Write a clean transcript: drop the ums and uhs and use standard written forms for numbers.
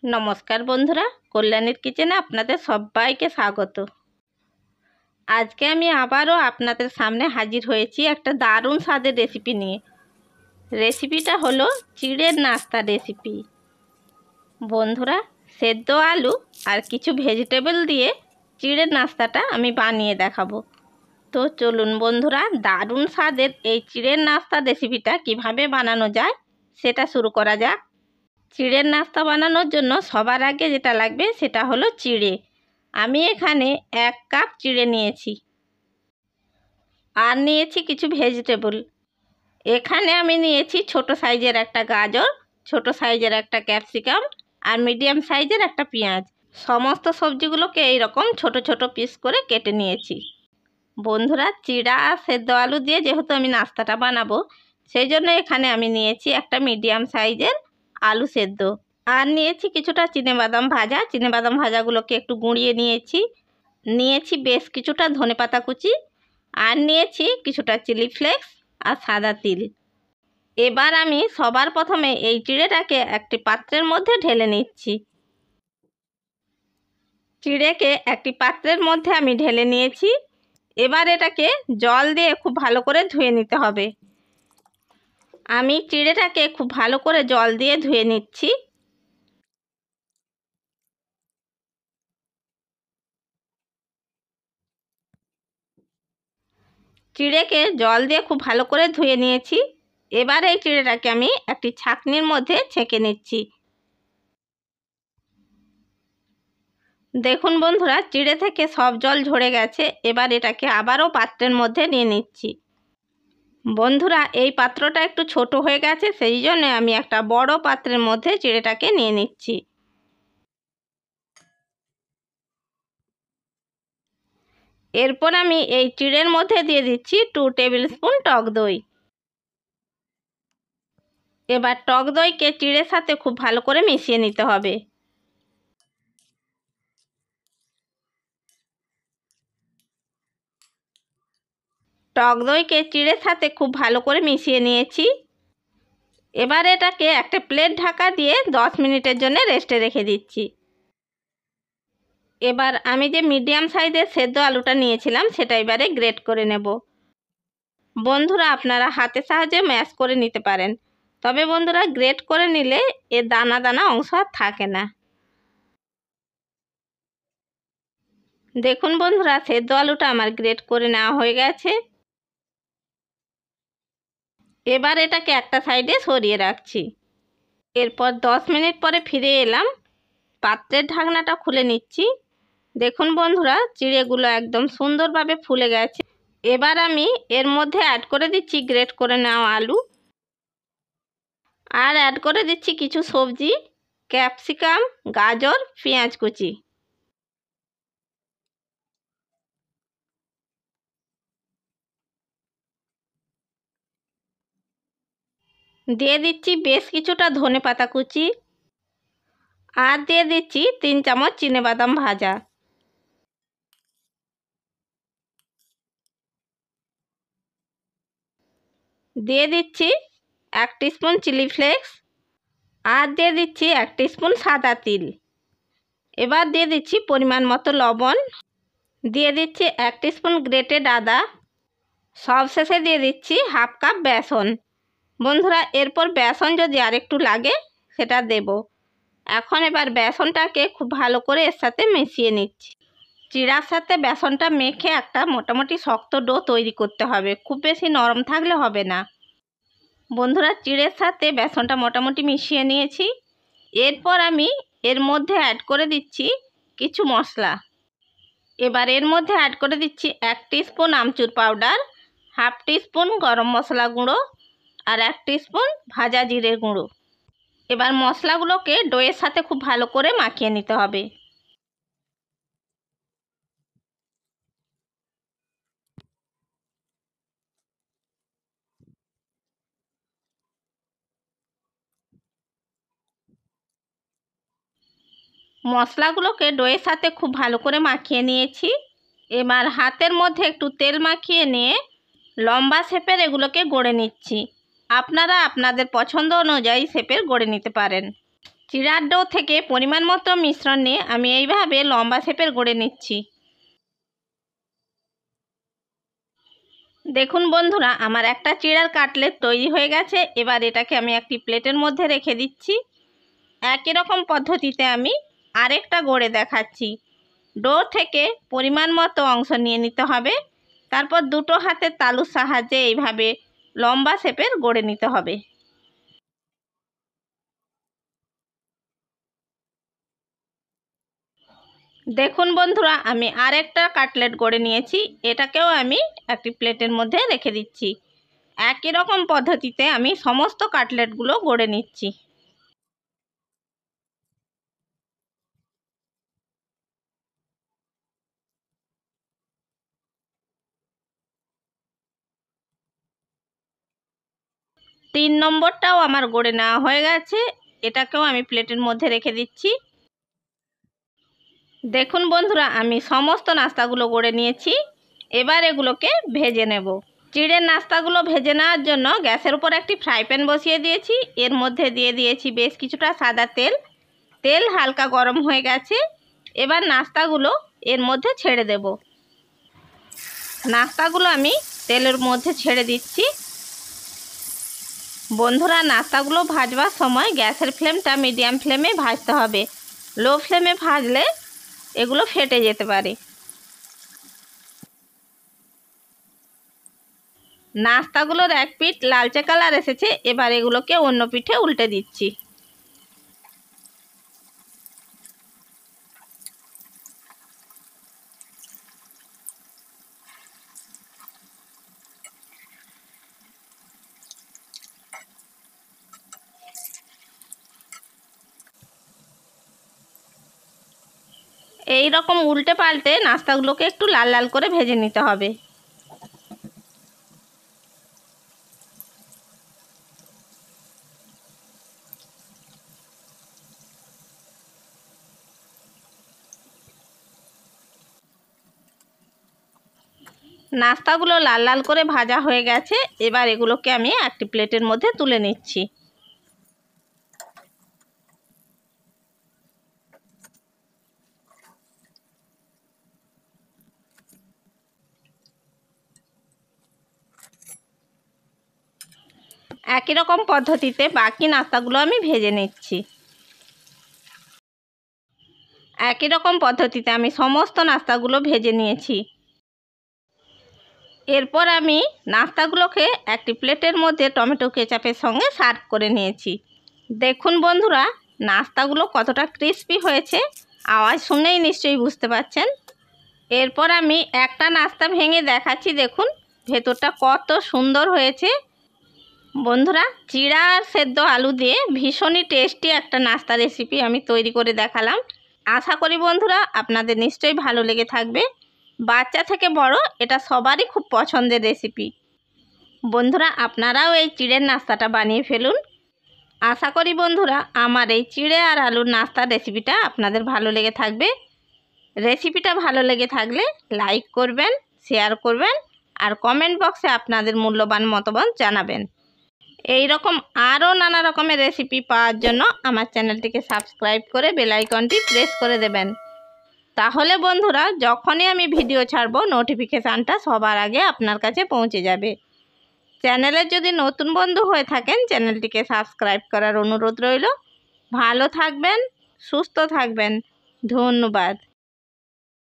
নমস্কার বন্ধুরা, কল্যাণীর কিচেনে আপনাদের সবাইকে স্বাগত। আজকে আমি আবারও আপনাদের সামনে হাজির হয়েছি একটা দারুণ স্বাদের রেসিপি নিয়ে। রেসিপিটা হলো চিড়ের নাস্তা রেসিপি। বন্ধুরা, সেদ্ধ আলু আর কিছু ভেজিটেবল দিয়ে চিড়ের নাস্তাটা আমি বানিয়ে দেখাবো। তো চলুন বন্ধুরা, দারুণ স্বাদের এই চিড়ের নাস্তা রেসিপিটা কিভাবে বানানো যায় সেটা শুরু করা যাক। চিড়ের নাস্তা বানানোর জন্য সবার আগে যেটা লাগবে সেটা হলো চিড়ে। আমি এখানে 1 কাপ চিড়ে নিয়েছি আর নিয়েছি কিছু ভেজিটেবল। এখানে আমি নিয়েছি ছোট সাইজের একটা গাজর, ছোট সাইজের একটা ক্যাপসিকাম আর মিডিয়াম সাইজের একটা পেঁয়াজ। সমস্ত সবজিগুলোকে এইরকম ছোট ছোট পিস করে কেটে নিয়েছি। বন্ধুরা, চিড়া আর সেদ্ধ আলু দিয়ে যেহেতু আমি নাস্তাটা বানাবো, সেই জন্য এখানে আমি নিয়েছি একটা মিডিয়াম সাইজের আলু সেদ্ধ আর নিয়েছি কিছুটা চিনেবাদাম ভাজা। চিনেবাদাম ভাজাগুলোকে একটু গুঁড়িয়ে নিয়েছি বেশ কিছুটা ধনেপাতা কুচি আর নিয়েছি কিছুটা চিলি ফ্লেক্স আর সাদা তিল। এবার আমি সবার প্রথমে এই চিড়েটাকে একটি পাত্রের মধ্যে ঢেলে নিচ্ছি। চিড়েকে একটি পাত্রের মধ্যে আমি ঢেলে নিয়েছি। এবার এটাকে জল দিয়ে খুব ভালো করে ধুয়ে নিতে হবে। আমি চিড়েটাকে খুব ভালো করে জল দিয়ে ধুয়ে নিচ্ছি। চিড়েকে জল দিয়ে খুব ভালো করে ধুয়ে নিয়েছি। এবার এই চিড়েটাকে আমি একটি ছাঁকনির মধ্যে ছেঁকে নিচ্ছি। দেখুন বন্ধুরা, চিড়ে থেকে সব জল ঝরে গেছে। এবার এটাকে আবারও পাত্রের মধ্যে নিয়ে নিচ্ছি। বন্ধুরা, এই পাত্রটা একটু ছোট হয়ে গেছে, সেই জন্য আমি একটা বড় পাত্রের মধ্যে চিড়েটাকে নিয়ে নিচ্ছি। এরপর আমি এই চিড়ের মধ্যে দিয়ে দিচ্ছি 2 টেবিল স্পুন টক দই। এবার টক দইকে চিড়ের সাথে খুব ভালো করে মিশিয়ে নিতে হবে। টক দইকে চিড়ের সাথে খুব ভালো করে মিশিয়ে নিয়েছি। এবার এটাকে একটা প্লেট ঢাকা দিয়ে 10 মিনিটের জন্য রেস্টে রেখে দিচ্ছি। এবার আমি যে মিডিয়াম সাইজের সেদ্ধ আলুটা নিয়েছিলাম সেটা এবারে গ্রেট করে নেব। বন্ধুরা, আপনারা হাতের সাহায্যে ম্যাশ করে নিতে পারেন, তবে বন্ধুরা গ্রেট করে নিলে এর দানা দানা অংশ আর থাকে না। দেখুন বন্ধুরা, সেদ্ধ আলুটা আমার গ্রেট করে নেওয়া হয়ে গেছে। এবার এটাকে একটা সাইডে সরিয়ে রাখছি। এরপর 10 মিনিট পরে ফিরে এলাম। পাত্রের ঢাকনাটা খুলে নিচ্ছি। দেখুন বন্ধুরা, চিড়েগুলো একদম সুন্দরভাবে ফুলে গেছে। এবার আমি এর মধ্যে অ্যাড করে দিচ্ছি গ্রেট করে নেওয়া আলু আর অ্যাড করে দিচ্ছি কিছু সবজি, ক্যাপসিকাম, গাজর, পেঁয়াজ কুচি। দিয়ে দিচ্ছি বেশ কিছুটা ধনেপাতা কুচি আর দিয়ে দিচ্ছি 3 চামচ চিনেবাদাম ভাজা। দিয়ে দিচ্ছি 1 টিস্পুন চিলি ফ্লেক্স আর দিয়ে দিচ্ছি 1 টিস্পুন সাদা তিল। এবার দিয়ে দিচ্ছি পরিমাণ মতো লবণ, দিয়ে দিচ্ছি 1 টিস্পুন গ্রেটেড আদা, সবশেষে দিয়ে দিচ্ছি 1/2 কাপ বেসন। বন্ধুরা, এরপর বেসন যদি আরেকটু লাগে সেটা দেব। এখন এবার বেসনটাকে খুব ভালো করে এর সাথে মিশিয়ে নিচ্ছি। চিড়ার সাথে বেসনটা মেখে একটা মোটামুটি শক্ত ডো তৈরি করতে হবে, খুব বেশি নরম থাকলে হবে না। বন্ধুরা, চিড়ের সাথে বেসনটা মোটামুটি মিশিয়ে নিয়েছি। এরপর আমি এর মধ্যে অ্যাড করে দিচ্ছি কিছু মশলা। এবার এর মধ্যে অ্যাড করে দিচ্ছি 1 টিস্পুন আমচুর পাউডার, 1/2 টিস্পুন গরম মশলা গুঁড়ো আর 1 টিস্পুন ভাজা জিরে গুঁড়ো। এবার মশলাগুলোকে ডোয়ের সাথে খুব ভালো করে মাখিয়ে নিতে হবে। মশলাগুলোকে ডোয়ের সাথে খুব ভালো করে মাখিয়ে নিয়েছি। এবার হাতের মধ্যে একটু তেল মাখিয়ে নিয়ে লম্বা শেপের এগুলোকে গড়ে নিচ্ছি। আপনারা আপনাদের পছন্দ অনুযায়ী শেপের গড়ে নিতে পারেন। চিড়ার ডো থেকে পরিমাণ মতো মিশ্রণ নিয়ে আমি এইভাবে লম্বা শেপের গড়ে নিচ্ছি। দেখুন বন্ধুরা, আমার একটা চিড়ার কাটলেট তৈরি হয়ে গেছে। এবার এটাকে আমি একটি প্লেটের মধ্যে রেখে দিচ্ছি। একই রকম পদ্ধতিতে আমি আরেকটা গড়ে দেখাচ্ছি। ডো থেকে পরিমাণ মতো অংশ নিয়ে নিতে হবে, তারপর দুটো হাতের তালুর সাহায্যে এইভাবে লম্বা শেপের গড়ে নিতে হবে। দেখুন বন্ধুরা, আমি আরেকটা কাটলেট গড়ে নিয়েছি। এটাকেও আমি একটি প্লেটের মধ্যে রেখে দিচ্ছি। একই রকম পদ্ধতিতে আমি সমস্ত কাটলেটগুলো গড়ে নিচ্ছি। তিন নম্বরটাও আমার গড়ে নেওয়া হয়ে গেছে। এটাকেও আমি প্লেটের মধ্যে রেখে দিচ্ছি। দেখুন বন্ধুরা, আমি সমস্ত নাস্তাগুলো গড়ে নিয়েছি। এবার এগুলোকে ভেজে নেব। চিড়ের নাস্তাগুলো ভেজে নেওয়ার জন্য গ্যাসের উপর একটি ফ্রাই প্যান বসিয়ে দিয়েছি। এর মধ্যে দিয়ে দিয়েছি বেশ কিছুটা সাদা তেল। তেল হালকা গরম হয়ে গেছে। এবার নাস্তাগুলো এর মধ্যে ছেড়ে দেব। নাস্তাগুলো আমি তেলের মধ্যে ছেড়ে দিচ্ছি। বন্ধুরা, নাস্তাগুলো ভাজবার সময় গ্যাসের ফ্লেমটা মিডিয়াম ফ্লেমে ভাজতে হবে। লো ফ্লেমে ভাজলে এগুলো ফেটে যেতে পারে। নাস্তাগুলোর এক পিঠ লালচে কালার এসেছে। এবার এগুলোকে অন্য পিঠে উল্টে দিচ্ছি। এই রকম উল্টে পাল্টে নাস্তাগুলোকে একটু লাল লাল করে ভেজে নিতে হবে। নাস্তাগুলো লাল লাল করে ভাজা হয়ে গেছে। এবার এগুলোকে আমি একটি প্লেটের মধ্যে তুলে নিচ্ছি। একই রকম পদ্ধতিতে বাকি নাস্তাগুলো আমি ভেজে নিচ্ছি। একই রকম পদ্ধতিতে আমি সমস্ত নাস্তাগুলো ভেজে নিয়েছি। এরপর আমি নাস্তাগুলোকে একটি প্লেটের মধ্যে টমেটো কেচাপের সঙ্গে সার্ভ করে নিয়েছি। দেখুন বন্ধুরা, নাস্তাগুলো কতটা ক্রিস্পি হয়েছে, আওয়াজ শুনেই নিশ্চয়ই বুঝতে পারছেন। এরপর আমি একটা নাস্তা ভেঙে দেখাচ্ছি। দেখুন ভেতরটা কত সুন্দর হয়েছে। বন্ধুরা, চিড়া আর সেদ্ধ আলু দিয়ে ভীষণই টেস্টি একটা নাস্তা রেসিপি আমি তৈরি করে দেখালাম। আশা করি বন্ধুরা আপনাদের নিশ্চয়ই ভালো লেগে থাকবে। বাচ্চা থেকে বড় এটা সবারই খুব পছন্দের রেসিপি। বন্ধুরা, আপনারাও এই চিড়ের নাস্তাটা বানিয়ে ফেলুন। আশা করি বন্ধুরা আমার এই চিড়ে আর আলুর নাস্তার রেসিপিটা আপনাদের ভালো লেগে থাকবে। রেসিপিটা ভালো লেগে থাকলে লাইক করবেন, শেয়ার করবেন আর কমেন্ট বক্সে আপনাদের মূল্যবান মতামত জানাবেন। এই রকম আরও নানা রকমের রেসিপি পাওয়ার জন্য আমার চ্যানেলটিকে সাবস্ক্রাইব করে বেল আইকনটি প্রেস করে দেবেন। তাহলে বন্ধুরা যখনই আমি ভিডিও ছাড়ব নোটিফিকেশানটা সবার আগে আপনার কাছে পৌঁছে যাবে। চ্যানেলের যদি নতুন বন্ধু হয়ে থাকেন চ্যানেলটিকে সাবস্ক্রাইব করার অনুরোধ রইল। ভালো থাকবেন, সুস্থ থাকবেন। ধন্যবাদ।